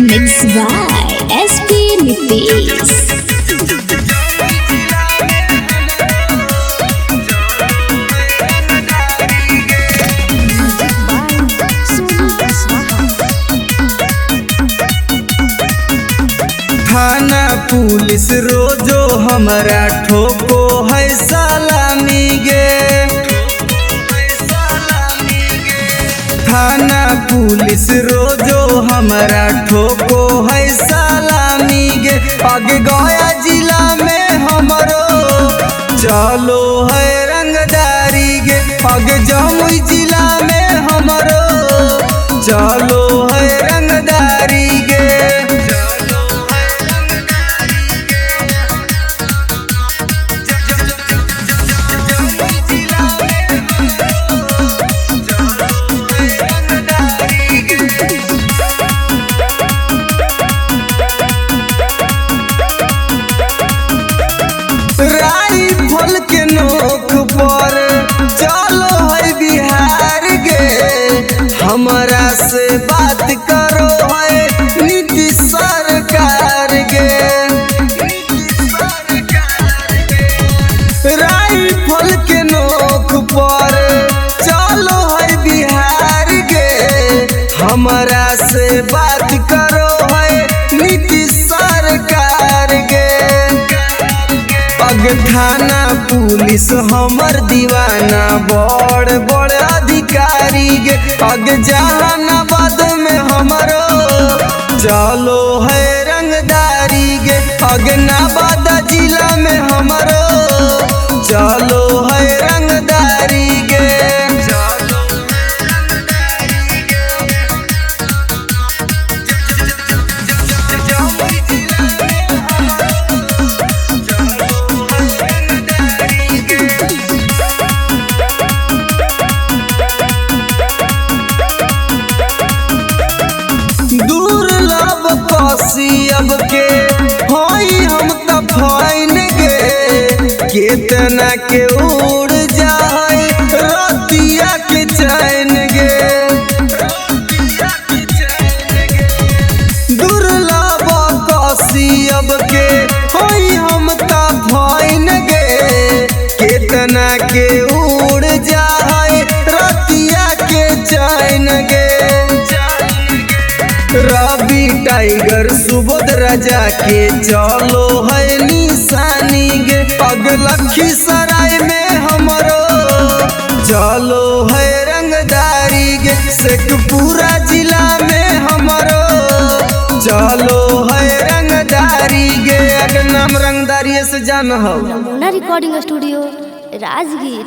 Mixed by SP Nitish. थाना police रोजो हमरा ठोको है सलामी गे। थाना पुलिस रोजो हमरा ठोको है सलामी गे। आगे गया जिला में हमरो चलो है रंगदारी गे। आगे जमुई जिला में हमरो चलो है रंगदारी गे। राइफल के नोक पर चलो है बिहार गे। हमरा से बात करो है नीतीश सरकार गे। राइफल के नोक पर चलो है बिहार गे। हमरा से बात करो है नीतीश सरकार गे। अग थाना पुलिस हमर दीवाना बड़ बड़ अधिकारी गे। अग जहानाबाद में हमरो चलो है रंगदारी गे। अग नवादा जिला में हमरो चलो है रंगदारी गे। अब के होई हम त फाइन गे। केतना के उड़ जाए रतिया के चैन गे। दुर्लभ कसी अब के होई हम त फाइन गे। केतना के उड़ जाए रतिया के चैन गे। रवि टाइगर सुबोध राजा के चलो है निशानी गे। अग लखीसराय में हमरो चलो है रंगदारी गे। शेखपुरा जिला में हमरो चलो है रंगदारी गे। अग नाम रंगदारी से जान हो। नमूना रिकॉर्डिंग स्टूडियो राजगीर।